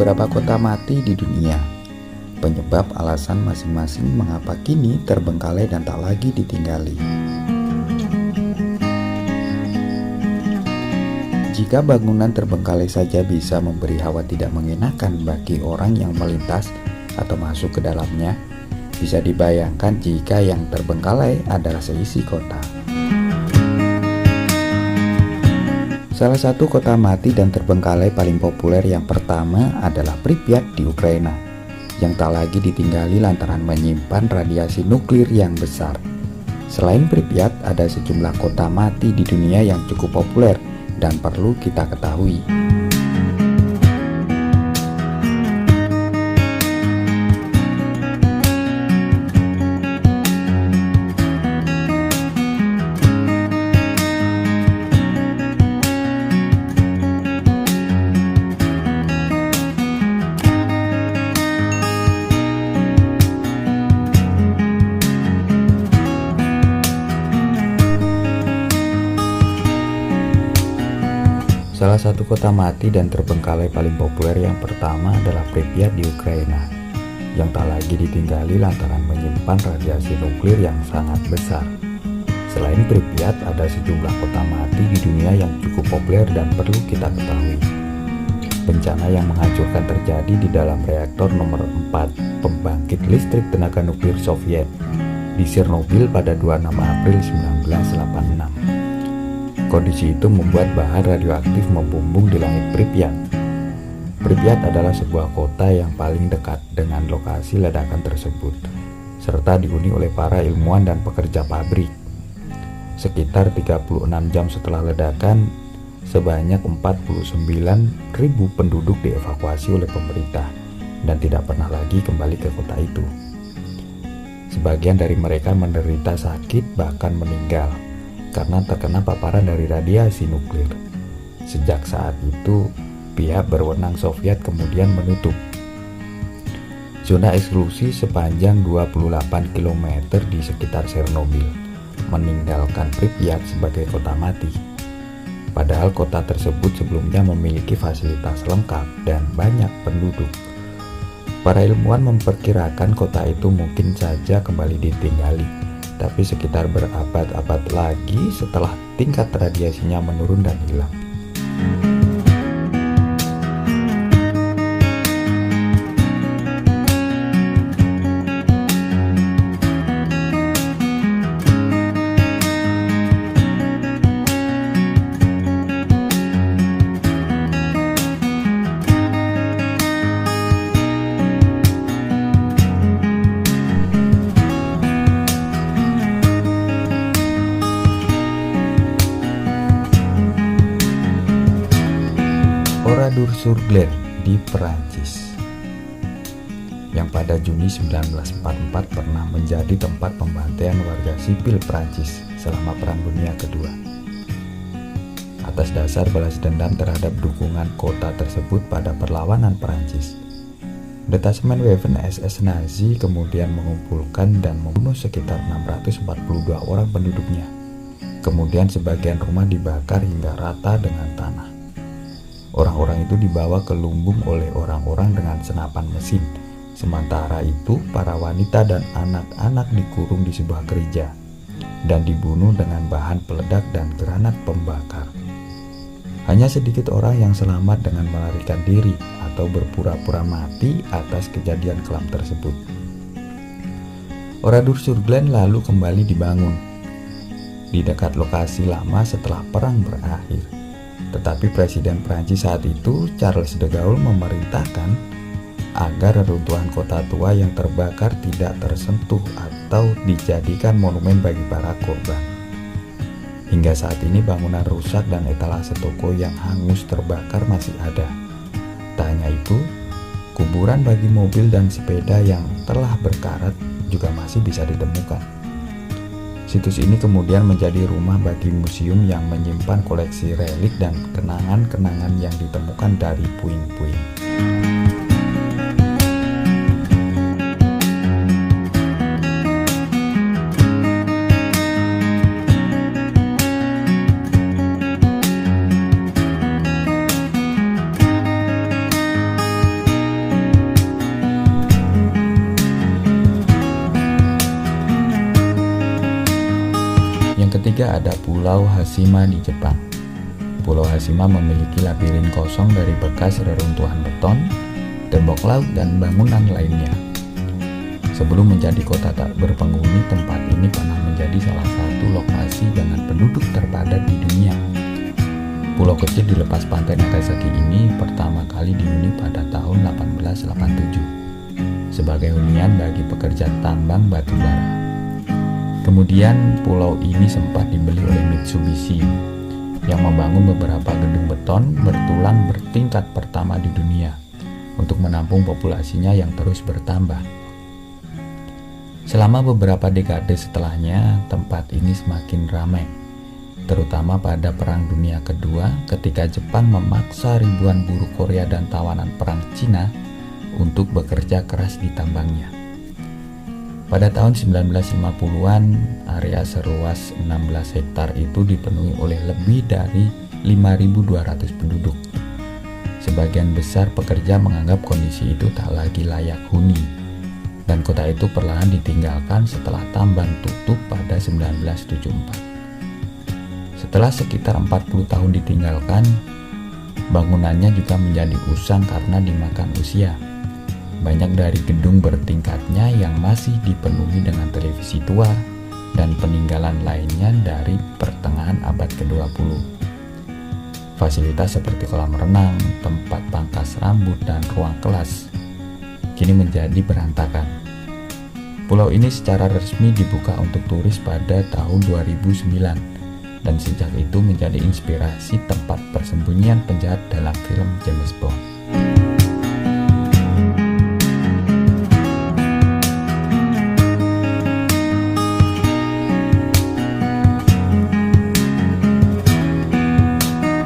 beberapa kota mati di dunia. Penyebab alasan masing-masing mengapa kini terbengkalai dan tak lagi ditinggali. Jika bangunan terbengkalai saja bisa memberi hawa tidak mengenakan bagi orang yang melintas atau masuk ke dalamnya, bisa dibayangkan jika yang terbengkalai adalah seisi kota. Salah satu kota mati dan terbengkalai paling populer yang pertama adalah Pripyat di Ukraina, yang tak lagi ditinggali lantaran menyimpan radiasi nuklir yang besar. Selain Pripyat, ada sejumlah kota mati di dunia yang cukup populer dan perlu kita ketahui. Salah satu kota mati dan terbengkalai paling populer yang pertama adalah Pripyat di Ukraina, yang tak lagi ditinggali lantaran menyimpan radiasi nuklir yang sangat besar. Selain Pripyat, ada sejumlah kota mati di dunia yang cukup populer dan perlu kita ketahui. Bencana yang menghancurkan terjadi di dalam reaktor nomor 4 pembangkit listrik tenaga nuklir Soviet di Chernobyl pada 26 April 1986. Kondisi itu membuat bahan radioaktif membumbung di langit Pripyat. Pripyat adalah sebuah kota yang paling dekat dengan lokasi ledakan tersebut, serta dihuni oleh para ilmuwan dan pekerja pabrik. Sekitar 36 jam setelah ledakan, sebanyak 49.000 penduduk dievakuasi oleh pemerintah dan tidak pernah lagi kembali ke kota itu. Sebagian dari mereka menderita sakit bahkan meninggal karena terkena paparan dari radiasi nuklir. Sejak saat itu, pihak berwenang Soviet kemudian menutup zona eksklusi sepanjang 28 km di sekitar Chernobyl, meninggalkan Pripyat sebagai kota mati. Padahal kota tersebut sebelumnya memiliki fasilitas lengkap dan banyak penduduk. Para ilmuwan memperkirakan kota itu mungkin saja kembali ditinggali, tapi sekitar berabad-abad lagi setelah tingkat radiasinya menurun dan hilang. Oradour-sur-Glane di Perancis, yang pada Juni 1944 pernah menjadi tempat pembantaian warga sipil Perancis selama Perang Dunia Kedua. Atas dasar balas dendam terhadap dukungan kota tersebut pada perlawanan Perancis, detasemen Waffen SS Nazi kemudian mengumpulkan dan membunuh sekitar 642 orang penduduknya. Kemudian sebagian rumah dibakar hingga rata dengan tanah. Orang-orang itu dibawa ke lumbung oleh orang-orang dengan senapan mesin. Sementara itu, para wanita dan anak-anak dikurung di sebuah gereja dan dibunuh dengan bahan peledak dan granat pembakar. Hanya sedikit orang yang selamat dengan melarikan diri atau berpura-pura mati atas kejadian kelam tersebut. Oradour-sur-Glane lalu kembali dibangun di dekat lokasi lama setelah perang berakhir. Tetapi Presiden Prancis saat itu, Charles de Gaulle, memerintahkan agar reruntuhan kota tua yang terbakar tidak tersentuh atau dijadikan monumen bagi para korban. Hingga saat ini bangunan rusak dan etalase toko yang hangus terbakar masih ada. Tak hanya itu, kuburan bagi mobil dan sepeda yang telah berkarat juga masih bisa ditemukan. Situs ini kemudian menjadi rumah bagi museum yang menyimpan koleksi relik dan kenangan-kenangan yang ditemukan dari puing-puing. ketiga ada Pulau Hashima di Jepang. Pulau Hashima memiliki labirin kosong dari bekas reruntuhan beton, tembok laut, dan bangunan lainnya. Sebelum menjadi kota tak berpenghuni, tempat ini pernah menjadi salah satu lokasi dengan penduduk terpadat di dunia. Pulau kecil di lepas pantai Nagasaki ini pertama kali dihuni pada tahun 1887 sebagai hunian bagi pekerja tambang batu bara. Kemudian pulau ini sempat dibeli oleh Mitsubishi yang membangun beberapa gedung beton bertulang bertingkat pertama di dunia untuk menampung populasinya yang terus bertambah. Selama beberapa dekade setelahnya, tempat ini semakin ramai, terutama pada Perang Dunia Kedua ketika Jepang memaksa ribuan buruh Korea dan tawanan perang Cina untuk bekerja keras di tambangnya. Pada tahun 1950-an, area seluas 16 hektar itu dipenuhi oleh lebih dari 5.200 penduduk. Sebagian besar pekerja menganggap kondisi itu tak lagi layak huni, dan kota itu perlahan ditinggalkan setelah tambang tutup pada 1974. Setelah sekitar 40 tahun ditinggalkan, bangunannya juga menjadi usang karena dimakan usia. Banyak dari gedung bertingkatnya yang masih dipenuhi dengan televisi tua dan peninggalan lainnya dari pertengahan abad ke-20. Fasilitas seperti kolam renang, tempat pangkas rambut, dan ruang kelas kini menjadi berantakan. Pulau ini secara resmi dibuka untuk turis pada tahun 2009 dan sejak itu menjadi inspirasi tempat persembunyian penjahat dalam film James Bond.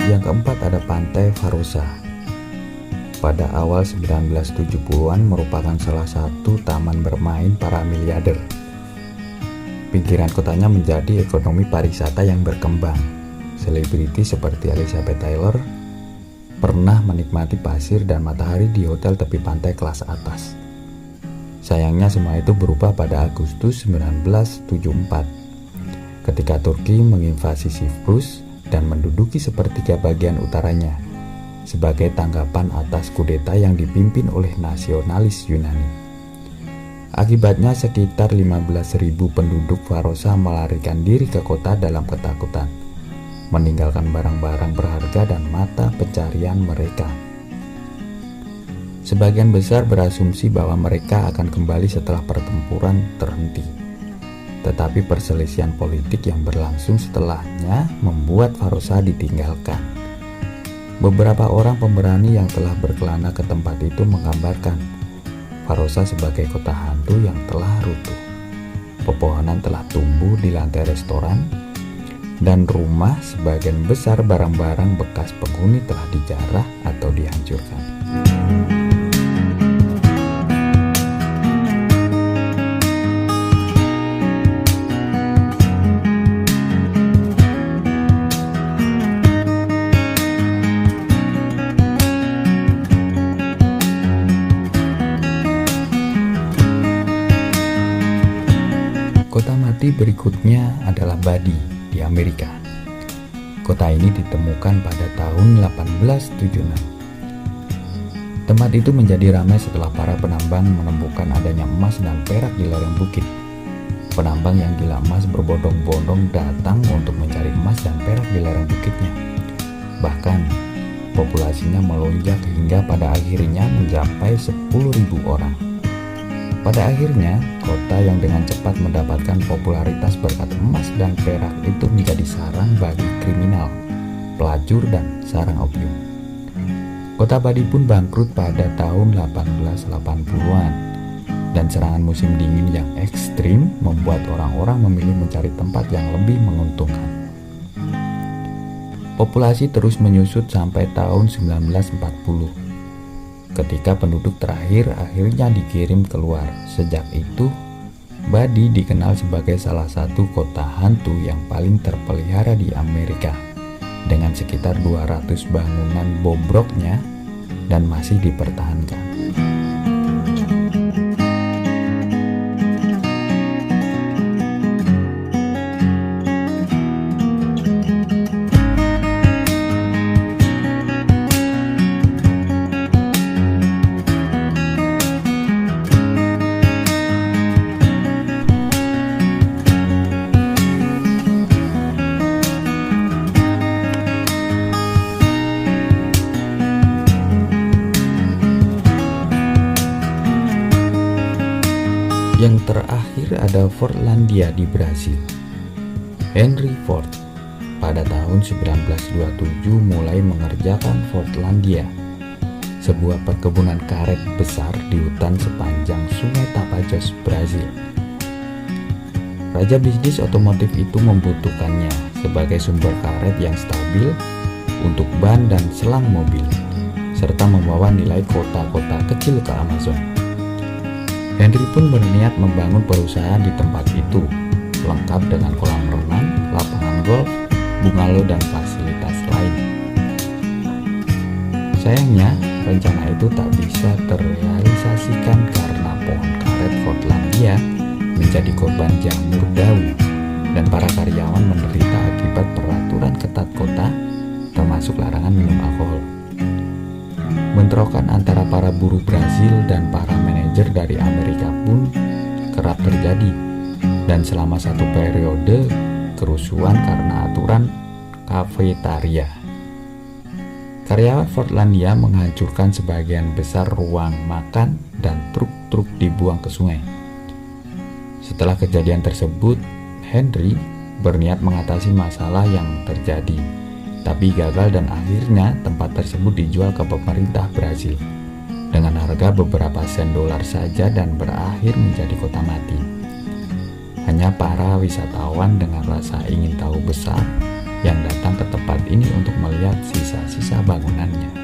Yang keempat ada Pantai Farosa. Pada awal 1970-an merupakan salah satu taman bermain para miliarder. Pinggiran kotanya menjadi ekonomi pariwisata yang berkembang. Selebriti seperti Elizabeth Taylor pernah menikmati pasir dan matahari di hotel tepi pantai kelas atas. Sayangnya semua itu berubah pada Agustus 1974 ketika Turki menginvasi Siprus dan menduduki sepertiga bagian utaranya sebagai tanggapan atas kudeta yang dipimpin oleh nasionalis Yunani. Akibatnya sekitar 15.000 penduduk Farosa melarikan diri ke kota dalam ketakutan, meninggalkan barang-barang berharga dan mata pencarian mereka. Sebagian besar berasumsi bahwa mereka akan kembali setelah pertempuran terhenti. Tetapi perselisihan politik yang berlangsung setelahnya membuat Farosa ditinggalkan. Beberapa orang pemberani yang telah berkelana ke tempat itu menggambarkan Farosa sebagai kota hantu yang telah runtuh. Pepohonan telah tumbuh di lantai restoran, dan rumah sebagian besar barang-barang bekas penghuni telah dijarah atau dihancurkan. Kota mati berikutnya adalah Badi di Amerika. Kota ini ditemukan pada tahun 1876. Tempat itu menjadi ramai setelah para penambang menemukan adanya emas dan perak di lereng bukit. Penambang yang gila emas berbondong-bondong datang untuk mencari emas dan perak di lereng bukitnya. Bahkan, populasinya melonjak hingga pada akhirnya mencapai 10.000 orang. Pada akhirnya, kota yang dengan cepat mendapatkan popularitas berkat emas dan perak itu menjadi sarang bagi kriminal, pelacur, dan sarang opium. Kota Badi pun bangkrut pada tahun 1880-an, dan serangan musim dingin yang ekstrim membuat orang-orang memilih mencari tempat yang lebih menguntungkan. Populasi terus menyusut sampai tahun 1940. Ketika penduduk terakhir akhirnya dikirim keluar. Sejak itu, Badi dikenal sebagai salah satu kota hantu yang paling terpelihara di Amerika, dengan sekitar 200 bangunan bobroknya dan masih dipertahankan. Yang terakhir ada Fordlandia di Brasil. Henry Ford pada tahun 1927 mulai mengerjakan Fordlandia, sebuah perkebunan karet besar di hutan sepanjang Sungai Tapajós, Brasil. Raja bisnis otomotif itu membutuhkannya sebagai sumber karet yang stabil untuk ban dan selang mobil, serta membawa nilai kota-kota kecil ke Amazon. Henry pun berniat membangun perusahaan di tempat itu, lengkap dengan kolam renang, lapangan golf, bungalow, dan fasilitas lain. Sayangnya, rencana itu tak bisa terrealisasikan karena pohon karet Fordlandia menjadi korban jamur daun, dan para karyawan menderita akibat peraturan ketat kota, termasuk larangan minum alkohol. Bentrokan antara para buruh Brasil dan para manajer dari Amerika pun kerap terjadi, dan selama satu periode kerusuhan karena aturan kafetaria. Karyawan Fordlandia menghancurkan sebagian besar ruang makan dan truk-truk dibuang ke sungai. Setelah kejadian tersebut, Henry berniat mengatasi masalah yang terjadi, tapi gagal dan akhirnya tempat tersebut dijual ke pemerintah Brasil dengan harga beberapa sen dolar saja dan berakhir menjadi kota mati. Hanya para wisatawan dengan rasa ingin tahu besar yang datang ke tempat ini untuk melihat sisa-sisa bangunannya.